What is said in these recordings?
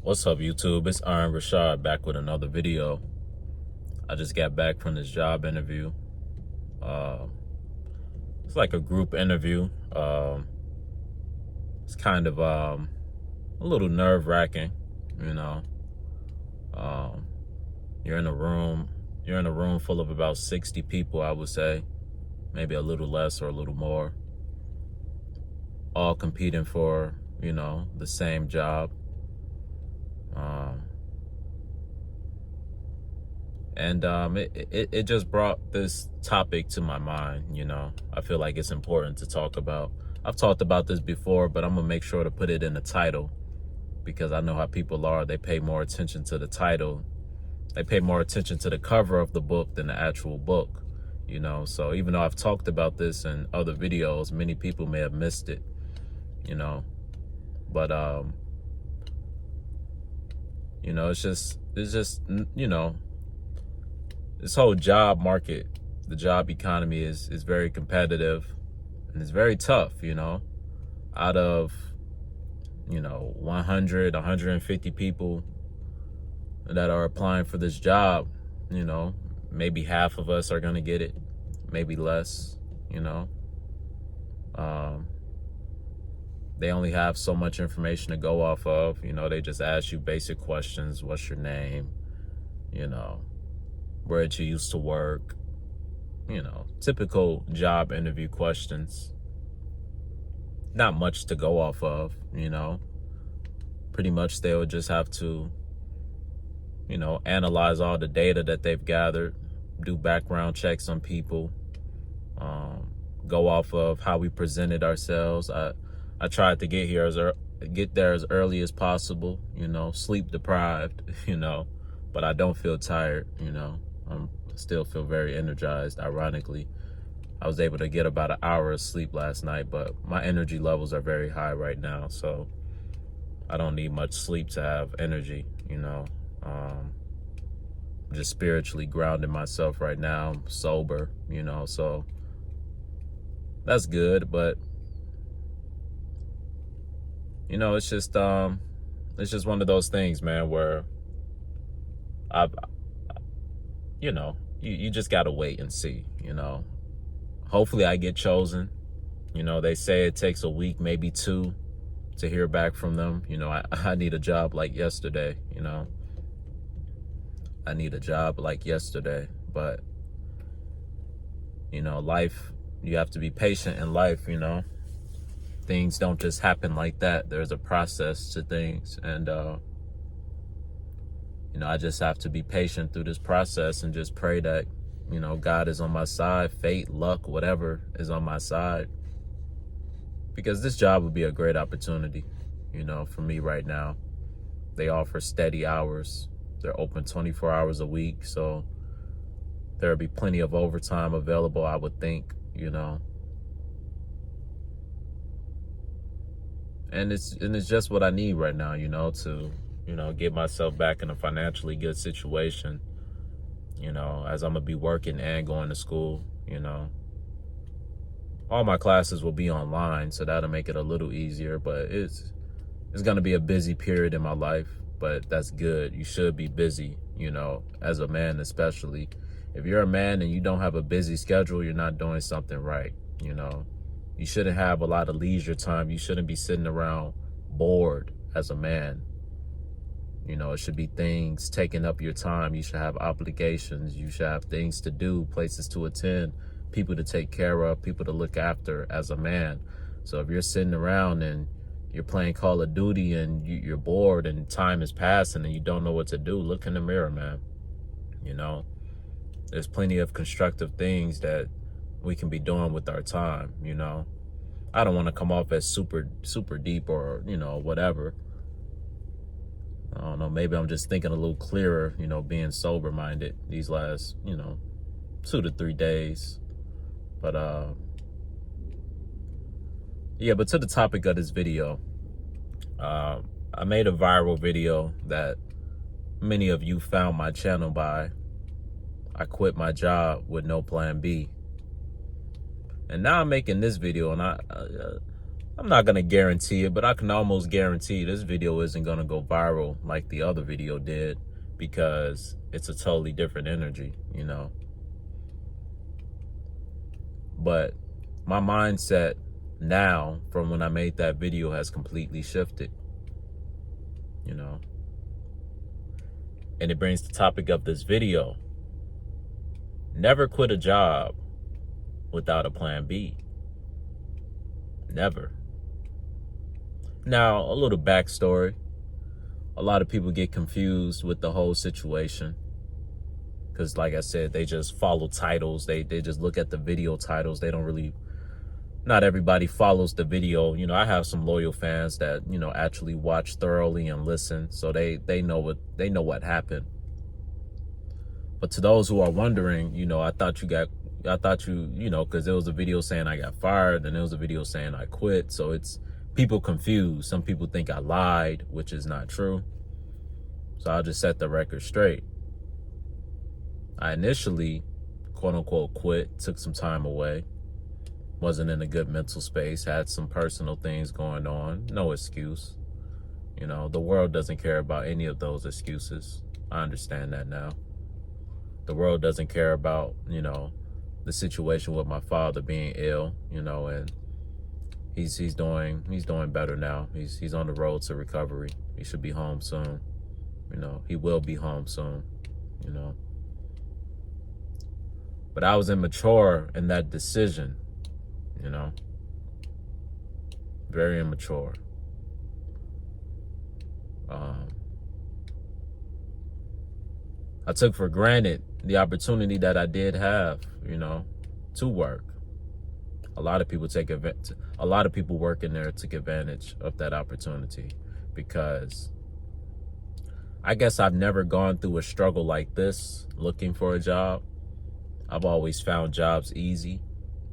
What's up, YouTube? It's Richawd back with another video. I just got back from this job interview. It's like a group interview. It's kind of a little nerve-wracking, you know. You're in a room full of about 60 people, I would say, maybe a little less or a little more, all competing for, the same job. It just brought this topic to my mind. I feel like it's important to talk about. I've talked about this before, but I'm gonna make sure to put it in the title, because I know how people are. They pay more attention to the title. They pay more attention to the cover of the book than the actual book, So even though I've talked about this in other videos, many people may have missed it, but it's just this whole job market, the job economy is very competitive, and it's very tough. Out of 100, 150 people that are applying for this job, maybe half of us are gonna get it, maybe less. They only have so much information to go off of. They just ask you basic questions. What's your name? Where did you used to work? Typical job interview questions. Not much to go off of, Pretty much they would just have to, analyze all the data that they've gathered, do background checks on people, go off of how we presented ourselves. I tried to get there as early as possible, sleep deprived, but I don't feel tired, I still feel very energized. Ironically, I was able to get about an hour of sleep last night, but my energy levels are very high right now, so I don't need much sleep to have energy, just spiritually grounding myself right now. I'm sober, so that's good. But it's just one of those things, man, where you just gotta wait and see. Hopefully I get chosen. They say it takes a week, maybe two, to hear back from them. I need a job like yesterday. I need a job like yesterday. But life, you have to be patient in life. Things don't just happen like that. There's a process to things, and I just have to be patient through this process and just pray that God is on my side. Fate, luck, whatever is on my side, because this job would be a great opportunity for me right now. They offer steady hours. They're open 24 hours a week, so there'll be plenty of overtime available, I would think. And it's just what I need right now, to get myself back in a financially good situation, as I'm gonna be working and going to school. All my classes will be online, so that'll make it a little easier, but it's gonna be a busy period in my life, but that's good. You should be busy, as a man especially. If you're a man and you don't have a busy schedule, you're not doing something right. You shouldn't have a lot of leisure time. You shouldn't be sitting around bored as a man. It should be things taking up your time. You should have obligations. You should have things to do, places to attend, people to take care of, people to look after as a man. So if you're sitting around and you're playing Call of Duty and you're bored and time is passing and you don't know what to do, look in the mirror, man. There's plenty of constructive things that we can be doing with our time. I don't want to come off as super deep or whatever. I don't know, maybe I'm just thinking a little clearer, being sober minded these last 2 to 3 days. But yeah, but to the topic of this video, I made a viral video that many of you found my channel by. I quit my job with no plan B. And now I'm making this video, and I'm not going to guarantee it, but I can almost guarantee this video isn't going to go viral like the other video did, because it's a totally different energy, you know. But my mindset now from when I made that video has completely shifted, you know. And it brings the topic of this video: never quit a job without a plan B. Never. Now, a little backstory. A lot of people get confused with the whole situation because, like I said, they just follow titles. They just look at the video titles. They don't really, not everybody follows the video. You know, I have some loyal fans that, you know, actually watch thoroughly and listen. So they know what happened. But to those who are wondering, you know, I thought you, you know, because there was a video saying I got fired and there was a video saying I quit. So it's people confused. Some people think I lied, which is not true. So I'll just set the record straight. I initially, quote unquote, quit, took some time away, wasn't in a good mental space, had some personal things going on. No excuse. You know, the world doesn't care about any of those excuses. I understand that now. The world doesn't care about, you know, the situation with my father being ill, you know, and he's doing better now. He's on the road to recovery. He should be home soon. You know, he will be home soon, you know. But I was immature in that decision, you know. Very immature. I took for granted the opportunity that I did have, you know, to work. A lot of people working there took advantage of that opportunity, because I guess I've never gone through a struggle like this looking for a job. I've always found jobs easy.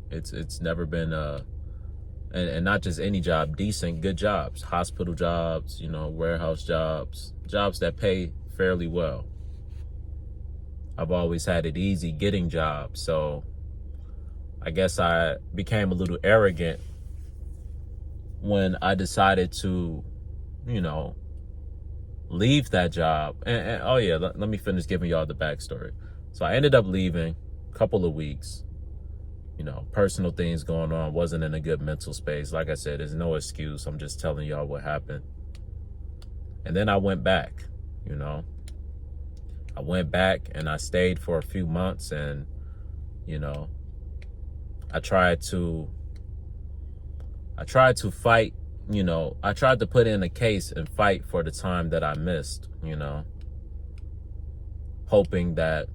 It's never been and not just any job, decent, good jobs, hospital jobs, you know, warehouse jobs, jobs that pay fairly well. I've always had it easy getting jobs. So I guess I became a little arrogant when I decided to, you know, leave that job. And oh yeah, let me finish giving y'all the backstory. So I ended up leaving a couple of weeks, you know, personal things going on, wasn't in a good mental space. Like I said, there's no excuse. I'm just telling y'all what happened. And then I went back, you know. I went back and I stayed for a few months, and, you know, I tried to fight, you know, I tried to put in a case and fight for the time that I missed, you know, hoping that,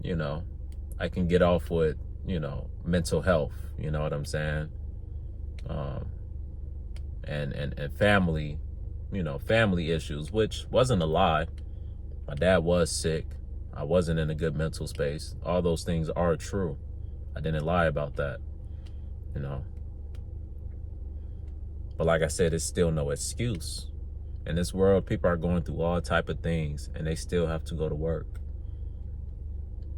you know, I can get off with, you know, mental health, you know what I'm saying? And family, you know, family issues, which wasn't a lie. My dad was sick. I wasn't in a good mental space. All those things are true. I didn't lie about that, you know. But like I said, it's still no excuse. In this world, people are going through all type of things, and they still have to go to work.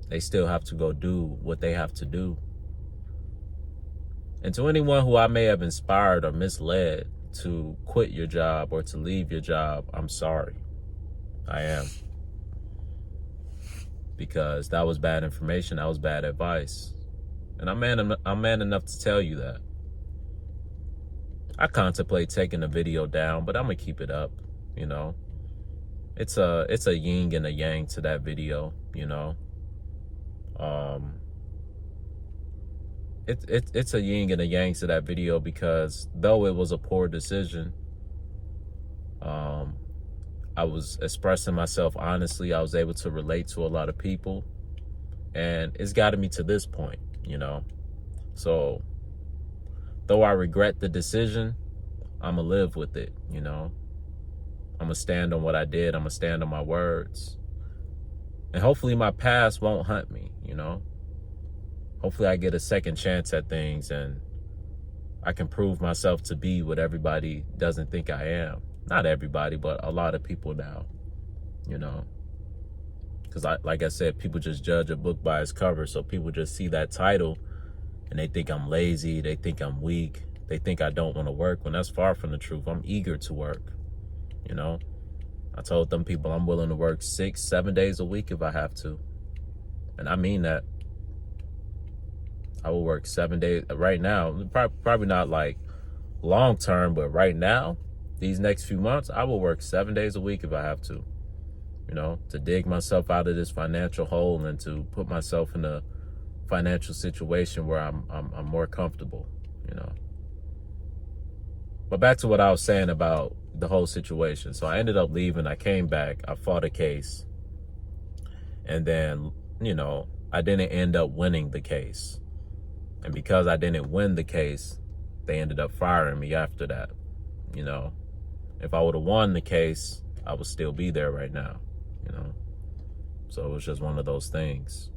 They still have to go do what they have to do. And to anyone who I may have inspired or misled to quit your job or to leave your job, I'm sorry. I am. Because that was bad information. That was bad advice. And I'm man enough to tell you that. I contemplate taking the video down, but I'm gonna keep it up, you know. It's a yin and a yang to that video, you know. It's a yin and a yang to that video, because though it was a poor decision, I was expressing myself honestly. I was able to relate to a lot of people, and it's gotten me to this point, you know. So though I regret the decision, I'm gonna live with it, you know. I'm gonna stand on what I did. I'm gonna stand on my words. And hopefully my past won't haunt me, you know. Hopefully I get a second chance at things and I can prove myself to be what everybody doesn't think I am. Not everybody, but a lot of people now, you know. Because like I said, people just judge a book by its cover. So people just see that title and they think I'm lazy. They think I'm weak. they think I don't want to work, when that's far from the truth. I'm eager to work, you know. I told them people I'm willing to work 6-7 days a week if I have to. And I mean that. I will work 7 days right now. Probably not like long term, but right now, these next few months, I will work 7 days a week if I have to, you know, to dig myself out of this financial hole and to put myself in a financial situation where I'm more comfortable, you know. But back to what I was saying about the whole situation. So I ended up leaving. I came back. I fought a case. And then, you know, I didn't end up winning the case. And because I didn't win the case, they ended up firing me after that. You know, if I would have won the case, I would still be there right now, you know. So it was just one of those things.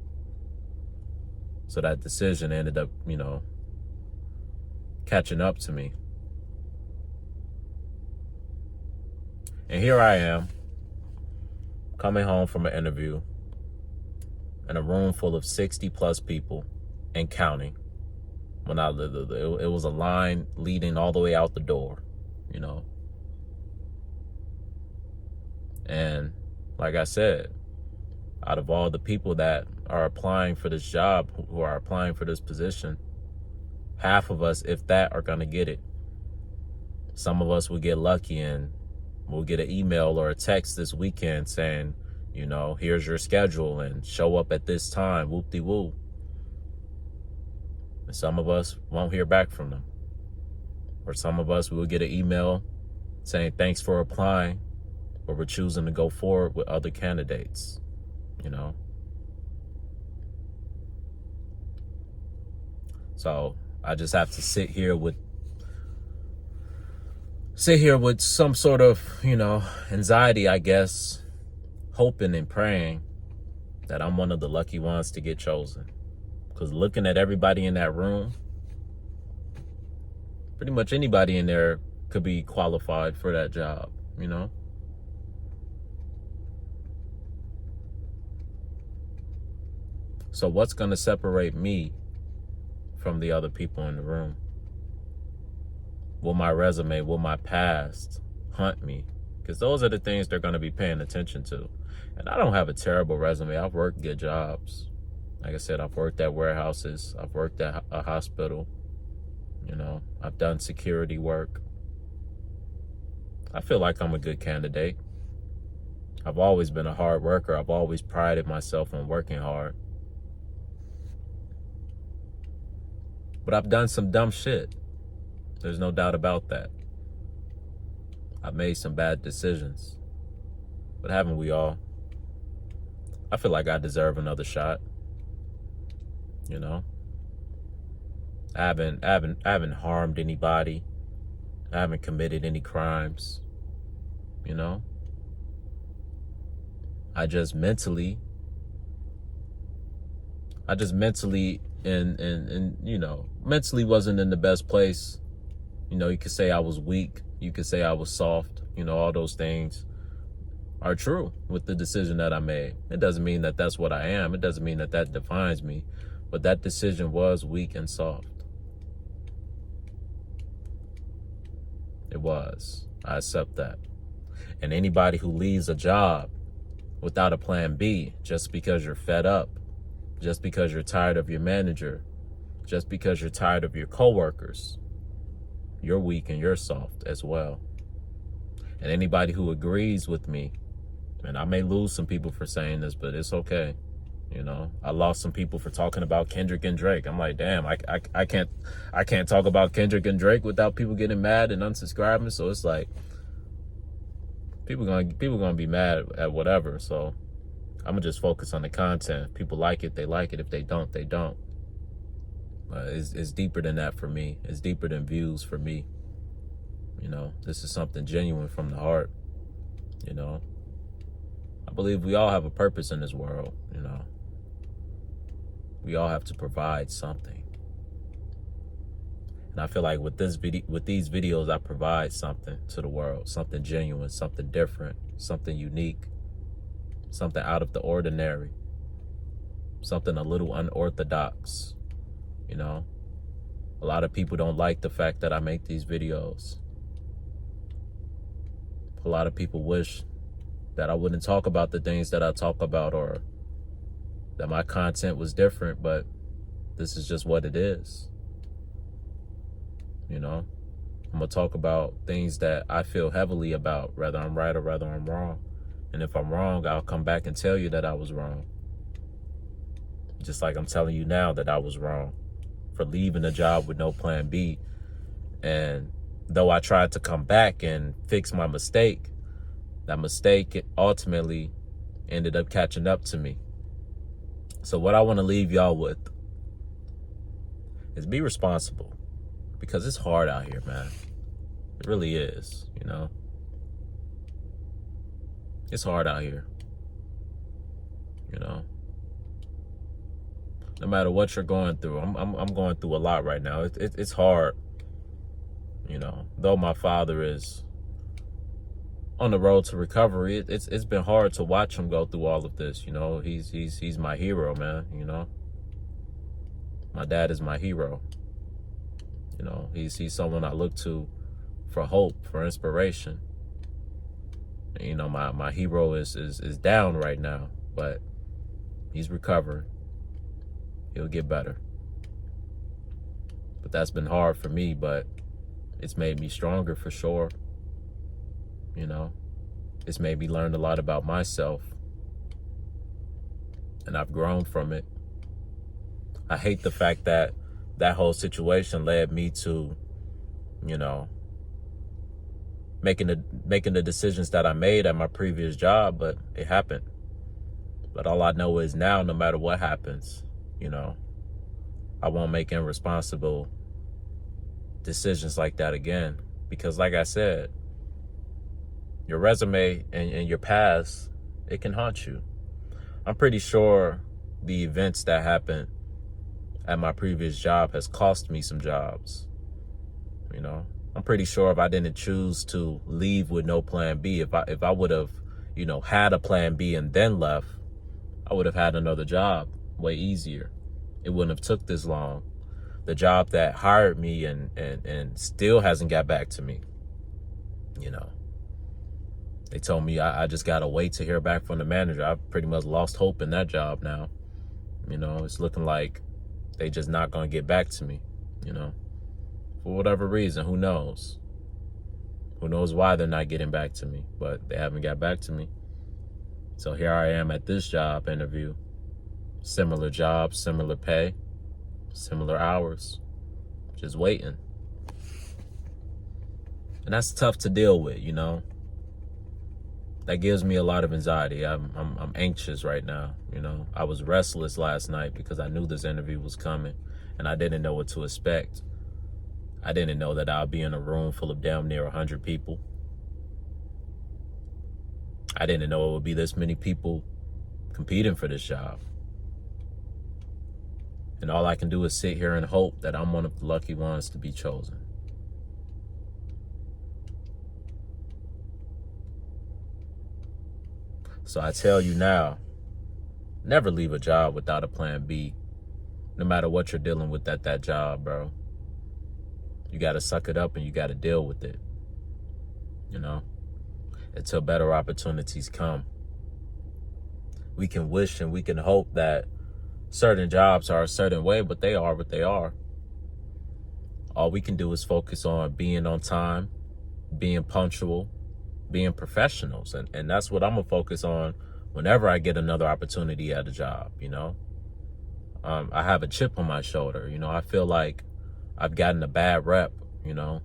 So that decision ended up, you know, catching up to me. And here I am, coming home from an interview in a room full of 60 plus people and counting. When it was a line leading all the way out the door, you know. And like I said, out of all the people that are applying for this job, who are applying for this position, half of us, if that, are going to get it. Some of us will get lucky and we'll get an email or a text this weekend saying, you know, here's your schedule and show up at this time, whoop-de-woo. And some of us won't hear back from them. Or some of us will get an email saying, thanks for applying, but we're choosing to go forward with other candidates, you know. So I just have to sit here with some sort of, you know, anxiety, I guess, hoping and praying that I'm one of the lucky ones to get chosen. Because looking at everybody in that room, pretty much anybody in there could be qualified for that job, you know? So what's going to separate me from the other people in the room? Will my resume, will my past hunt me? Because those are the things they're going to be paying attention to. And I don't have a terrible resume. I've worked good jobs. Like I said, I've worked at warehouses. I've worked at a hospital. You know, I've done security work. I feel like I'm a good candidate. I've always been a hard worker. I've always prided myself on working hard. But I've done some dumb shit. There's no doubt about that. I've made some bad decisions. But haven't we all? I feel like I deserve another shot. You know? I haven't harmed anybody. I haven't committed any crimes. You know? I just mentally and you know, mentally wasn't in the best place. You know, you could say I was weak. You could say I was soft. You know, all those things are true with the decision that I made. It doesn't mean that that's what I am. It doesn't mean that that defines me. But that decision was weak and soft. It was. I accept that. And anybody who leaves a job without a plan B, just because you're fed up, just because you're tired of your manager, just because you're tired of your coworkers, you're weak and you're soft as well. And anybody who agrees with me, and I may lose some people for saying this, but it's okay. You know, I lost some people for talking about Kendrick and Drake. I'm like, damn, I can't talk about Kendrick and Drake without people getting mad and unsubscribing. So it's like, people gonna be mad at whatever. So I'm gonna just focus on the content. If people like it, they like it. If they don't, they don't. It's deeper than that for me. It's deeper than views for me. You know, this is something genuine from the heart. You know, I believe we all have a purpose in this world. You know, we all have to provide something. And I feel like with these videos, I provide something to the world, something genuine, something different, something unique, something out of the ordinary, something a little unorthodox, you know. A lot of people don't like the fact that I make these videos. A lot of people wish that I wouldn't talk about the things that I talk about, or that my content was different, but this is just what it is. You know, I'm gonna talk about things that I feel heavily about, whether I'm right or whether I'm wrong. And if I'm wrong, I'll come back and tell you that I was wrong. Just like I'm telling you now that I was wrong for leaving a job with no plan B. And though I tried to come back and fix my mistake, that mistake ultimately ended up catching up to me. So what I want to leave y'all with is be responsible, because it's hard out here, man. It really is, you know. It's hard out here, you know. No matter what you're going through, I'm going through a lot right now. It's hard, you know. Though my father is on the road to recovery, it's been hard to watch him go through all of this. You know, he's my hero, man. You know, my dad is my hero. You know, he's someone I look to for hope, for inspiration. And, you know, my hero is down right now, but he's recovering. He'll get better. But that's been hard for me, but it's made me stronger for sure. You know, it's made me learn a lot about myself, and I've grown from it. I hate the fact that that whole situation led me to, you know, making the decisions that I made at my previous job, but it happened. But all I know is now, no matter what happens, you know, I won't make irresponsible decisions like that again. Because like I said, your resume and your past, it can haunt you. I'm pretty sure the events that happened at my previous job has cost me some jobs. You know, I'm pretty sure if I didn't choose to leave with no plan B, if I would have, you know, had a plan B and then left, I would have had another job way easier. It wouldn't have took this long. The job that hired me and still hasn't got back to me, you know. They told me I just got to wait to hear back from the manager. I've pretty much lost hope in that job now. You know, it's looking like they just not going to get back to me, you know. For whatever reason, who knows? Who knows why they're not getting back to me, but they haven't got back to me. So here I am at this job interview. Similar job, similar pay, similar hours. Just waiting. And that's tough to deal with, you know. That gives me a lot of anxiety. I'm anxious right now, you know. I was restless last night because I knew this interview was coming and I didn't know what to expect. I didn't know that I'd be in a room full of damn near 100 people. I didn't know it would be this many people competing for this job. And all I can do is sit here and hope that I'm one of the lucky ones to be chosen. So I tell you now, never leave a job without a plan B, no matter what you're dealing with at that job, bro. You got to suck it up and you got to deal with it, you know, until better opportunities come. We can wish and we can hope that certain jobs are a certain way, but they are what they are. All we can do is focus on being on time, being punctual, being professionals. And that's what I'm going to focus on whenever I get another opportunity at a job, you know. I have a chip on my shoulder. You know, I feel like I've gotten a bad rep, you know.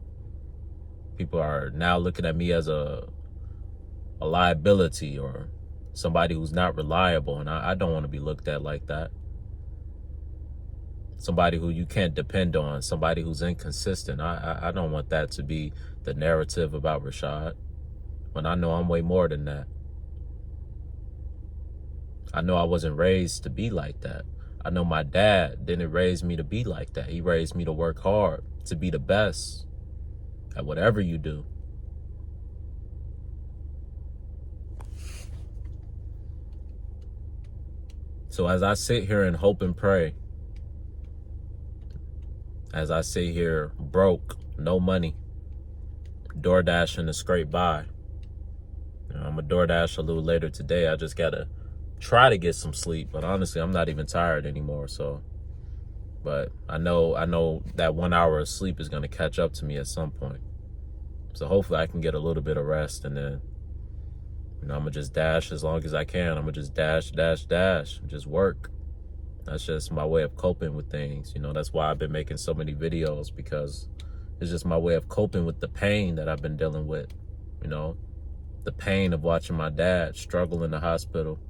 People are now looking at me as a liability or somebody who's not reliable. And I don't want to be looked at like that. Somebody who you can't depend on, somebody who's inconsistent. I don't want that to be the narrative about Richawd. When I know I'm way more than that. I know I wasn't raised to be like that. I know my dad didn't raise me to be like that. He raised me to work hard, to be the best at whatever you do. So as I sit here and hope and pray, as I sit here broke, no money, door dashing to scrape by. I'm a DoorDash a little later today. I just gotta try to get some sleep, but honestly, I'm not even tired anymore. So, but I know that 1 hour of sleep is gonna catch up to me at some point. So hopefully I can get a little bit of rest, and then, I'm gonna just dash as long as I can. I'm gonna just dash, just work. That's just my way of coping with things. That's why I've been making so many videos, because it's just my way of coping with the pain that I've been dealing with. The pain of watching my dad struggle in the hospital.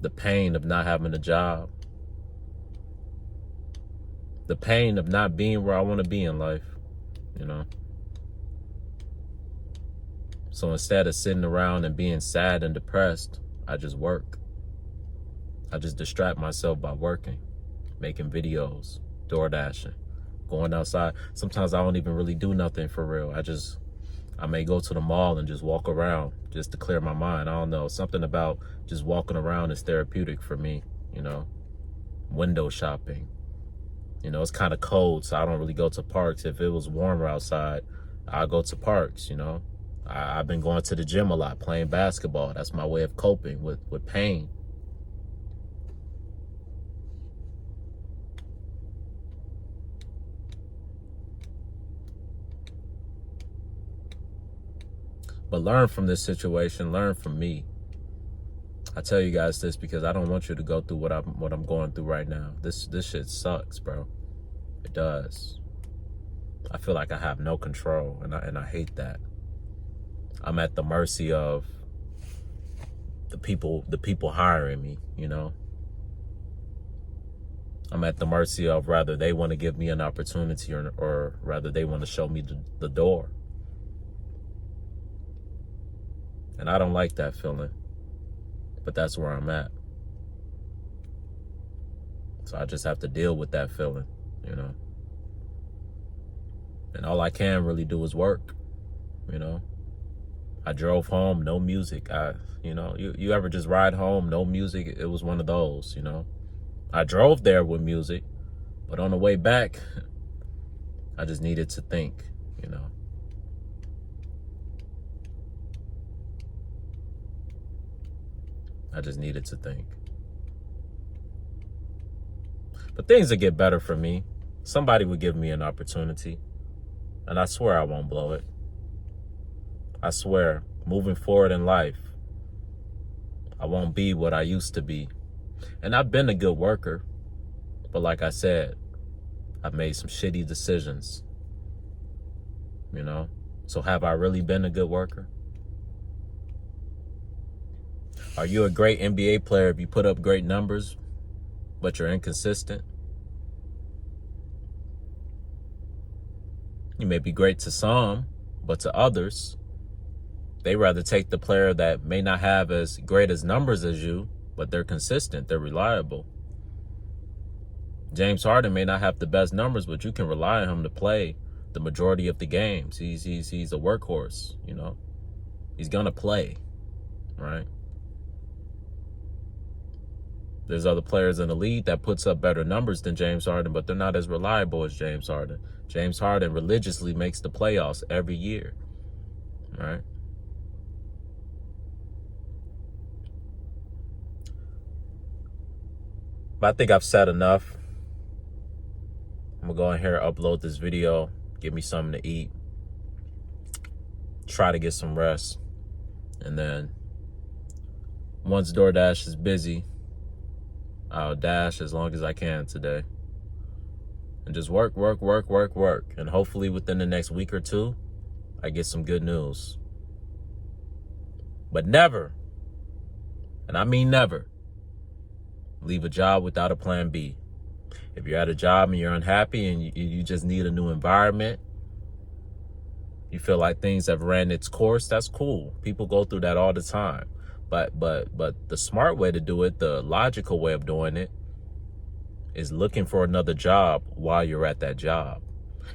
The pain of not having a job. The pain of not being where I want to be in life, So instead of sitting around and being sad and depressed, I just work. I just distract myself by working, making videos, door dashing, going outside. Sometimes I don't even really do nothing for real. I may go to the mall and just walk around just to clear my mind. I don't know. Something about just walking around is therapeutic for me, Window shopping. It's kind of cold, so I don't really go to parks. If it was warmer outside, I'll go to parks, I've been going to the gym a lot, playing basketball. That's my way of coping with pain. But learn from this situation, learn from me. I tell you guys this because I don't want you to go through what I'm going through right now. This shit sucks, bro. It does. I feel like I have no control, and I hate that. I'm at the mercy of the people hiring me, I'm at the mercy of rather they want to give me an opportunity or rather they want to show me the door. And I don't like that feeling, but that's where I'm at. So I just have to deal with that feeling, And all I can really do is work, I drove home, no music. You ever just ride home, no music? It was one of those, I drove there with music, but on the way back, I just needed to think, I just needed to think. But things would get better for me. Somebody would give me an opportunity. And I swear I won't blow it. I swear, moving forward in life, I won't be what I used to be. And I've been a good worker. But like I said, I've made some shitty decisions. So have I really been a good worker? Are you a great NBA player if you put up great numbers, but you're inconsistent? You may be great to some, but to others, they rather take the player that may not have as great as numbers as you, but they're consistent, they're reliable. James Harden may not have the best numbers, but you can rely on him to play the majority of the games. He's a workhorse, He's gonna play, right? There's other players in the league that puts up better numbers than James Harden, but they're not as reliable as James Harden. James Harden religiously makes the playoffs every year, right? But I think I've said enough. I'm gonna go in here, upload this video, give me something to eat, try to get some rest, and then once DoorDash is busy, I'll dash as long as I can today. And just work. And hopefully within the next week or two, I get some good news. But never, and I mean never, leave a job without a plan B. If you're at a job and you're unhappy and you just need a new environment, you feel like things have ran its course, that's cool. People go through that all the time. But the smart way to do it, the logical way of doing it, is looking for another job while you're at that job.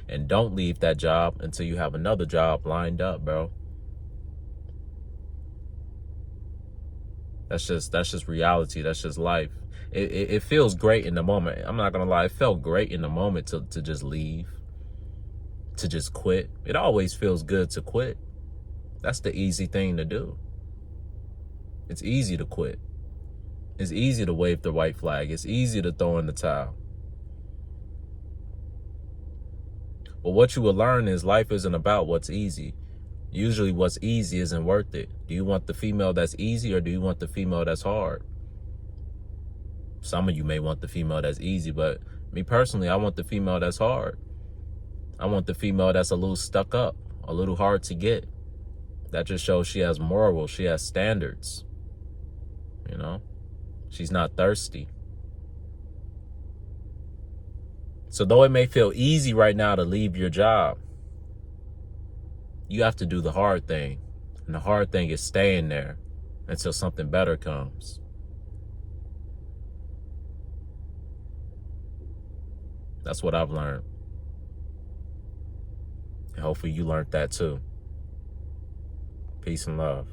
And don't leave that job until you have another job lined up, bro. That's just reality. That's just life. It feels great in the moment. I'm not gonna lie, it felt great in the moment to just leave, to just quit. It always feels good to quit. That's the easy thing to do. It's easy to quit. It's easy to wave the white flag. It's easy to throw in the towel. But what you will learn is life isn't about what's easy. Usually what's easy isn't worth it. Do you want the female that's easy, or do you want the female that's hard? Some of you may want the female that's easy, but me personally, I want the female that's hard. I want the female that's a little stuck up, a little hard to get. That just shows she has morals, she has standards. You know, she's not thirsty. So though it may feel easy right now to leave your job, you have to do the hard thing. And the hard thing is staying there until something better comes. That's what I've learned. And hopefully you learned that too. Peace and love.